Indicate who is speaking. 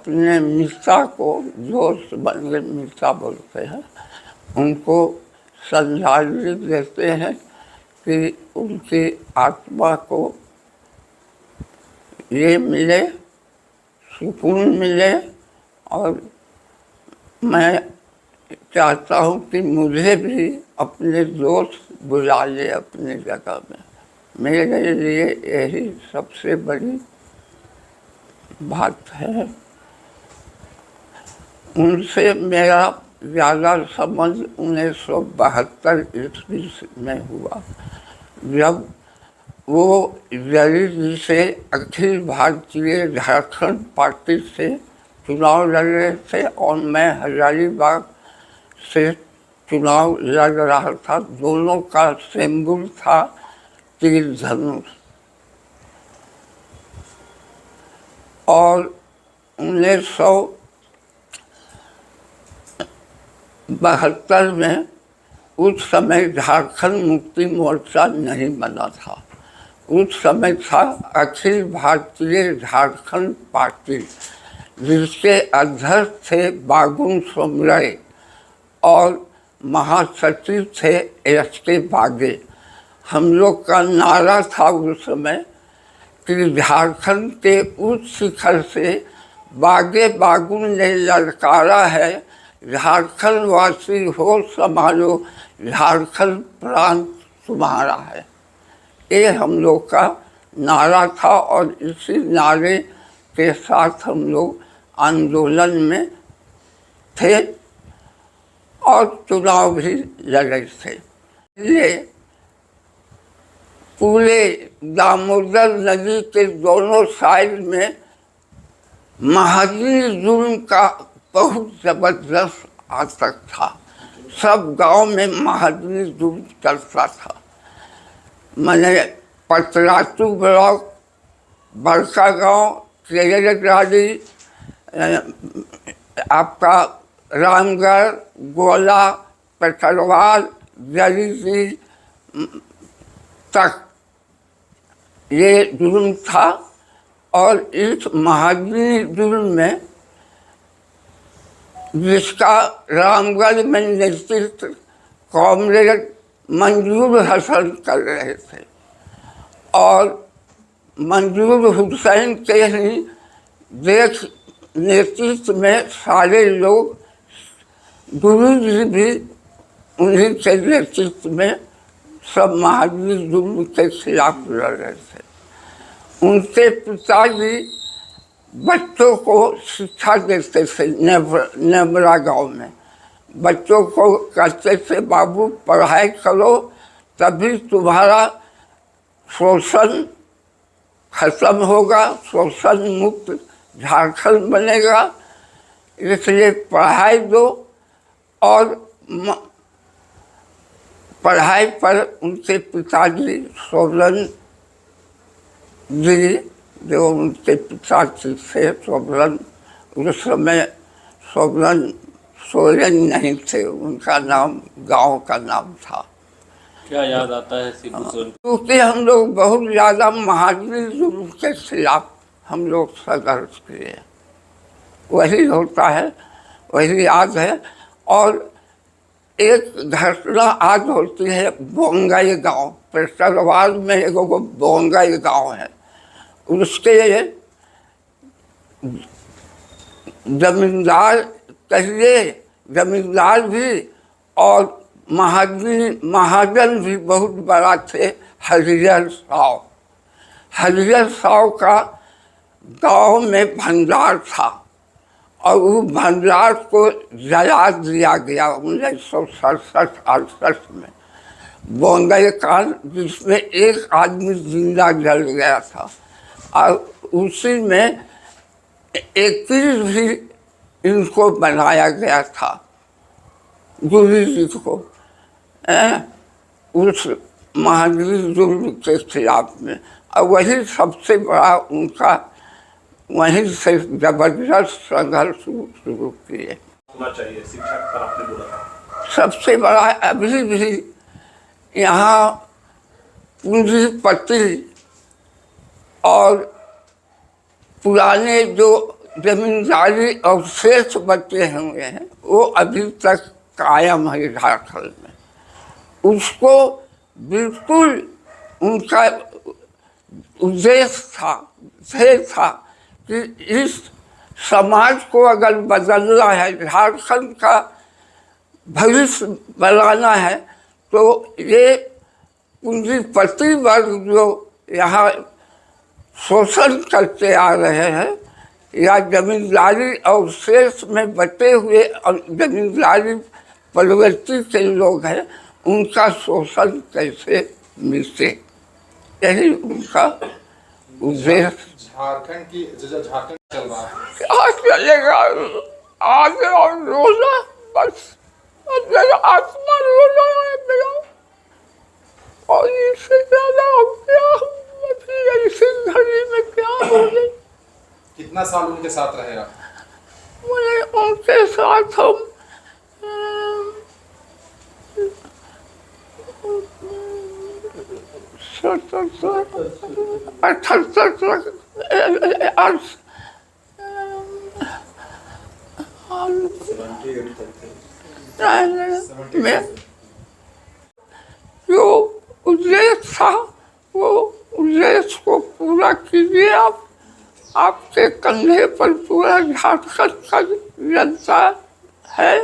Speaker 1: अपने मित्रा को, दोस्त बन गए मित्रा बोलते हैं, उनको श्रद्धांजलि देते हैं कि उनकी आत्मा को ये मिले, सुकून मिले। और मैं चाहता हूँ कि मुझे भी अपने दोस्त बुला ले अपनी जगह में। मेरे लिए यही सबसे बड़ी बात है। उनसे मेरा ज़्यादा संबंध 1972 ईस्वी में हुआ, जब वो जरी से अखिल भारतीय झारखंड पार्टी से चुनाव लड़ रहे थे और मैं हजारीबाग से चुनाव लड़ रहा था। दोनों का सिंबल था तीर धनुष। और 1972 में उस समय झारखंड मुक्ति मोर्चा नहीं बना था, उस समय था अखिल भारतीय झारखंड पार्टी, जिसके अध्यक्ष थे बागुन सोमरई और महासचिव थे एस.के. बागे। हम लोग का नारा था उस समय कि झारखंड के उच्च शिखर से बागे बागुन ने ललकारा है, झारखंड वासी हो संभालो, झारखंड प्रांत तुम्हारा है। ये हम लोग का नारा था और इसी नारे के साथ हम लोग आंदोलन में थे और चुनाव भी लड़े थे। ये पूरे दामोदर नदी के दोनों साइड में महाजनी जुल्म का बहुत ज़बरदस्त आतंक था। सब गांव में महाजनी जुल्म चलता था। मैंने पतरातू ब्लॉक, बड़का गांव, केरगाड़ी, आपका रामगढ़, गोला, पेटरवाल, जरीसी तक ये जुल्म था। और इस महाजनी जुल्म में जिसका रामगढ़ में नेतृत्व कॉमरेड मंजूर हसन कर रहे थे और मंजूर हुसैन के ही देश नेतृत्व में सारे लोग, गुरु जी भी उन्हीं के नेतृत्व में सब महाजनी जुल्म के खिलाफ लड़ रहे थे। उनके पिताजी बच्चों को शिक्षा देते थे नेमरा गांव में। बच्चों को कहते थे बाबू पढ़ाई करो तभी तुम्हारा शोषण खत्म होगा, शोषण मुक्त झारखंड बनेगा, इसलिए पढ़ाई दो। और पढ़ाई पर उनके पिताजी सोलन जी, जो उनके पिताजी थे सोलन, उस समय सोलन नहीं थे, उनका नाम गांव का नाम था।
Speaker 2: क्या याद आता है सिबू सोरेन?
Speaker 1: क्योंकि हम लोग बहुत ज़्यादा महाजनी जुल्म के खिलाफ हम लोग संघर्ष किए, वही होता है, वही याद है। और एक घटना आज होती है बोंगई गांव, पेशरवाल में एक बोंगई गांव है, उसके जमींदार कहिए, जमींदार भी और महाजन भी बहुत बड़ा थे, हरिहर साव। हरिहर साव का गांव में भंडार था और वो भंडार को जला दिया गया 1967-68 में बोंगई कांड, जिसमें एक आदमी जिंदा जल गया था। और उसी में 21 भी इनको बनाया गया था, गुरु जी को, उस महाजनी जुल्म के खिलाफ में। और वही सबसे बड़ा उनका, वहीं से जबरदस्त संघर्ष शुरू किए।
Speaker 3: होना चाहिए शिक्षा पर आपने बोला था।
Speaker 1: सबसे बड़ा अभी भी यहाँ पूंजीपति और पुराने जो जमींदारी अवशेष बचे हुए हैं वो अभी तक कायम है झारखंड में। उसको बिल्कुल उनका उद्देश्य था, ध्येय था कि इस समाज को अगर बदलना है, झारखंड का भविष्य बनाना है, तो ये पूंजीपति वर्ग जो यहाँ शोषण करते आ रहे हैं या जमींदारी अवशेष में बचे हुए जमींदारी प्रवृत्ति के लोग हैं, उनका शोषण कैसे मिटे, यही उनका उद्देश्य।
Speaker 4: झारखंड की जो झारखंड चल रहा है,
Speaker 1: क्या चलेगा, आज और रोना बस, मेरा आत्मा रो रहा है मेरा, और इससे ज्यादा हम क्या, ऐसी घड़ी में क्या बोले।
Speaker 4: कितना साल उनके साथ रहेगा?
Speaker 1: मुझे उनके साथ हम 78 में जो उद्देश्य था वो उद्देश्य को पूरा कीजिए आप। आपके कंधे पर पूरा झारखंड का जनता है।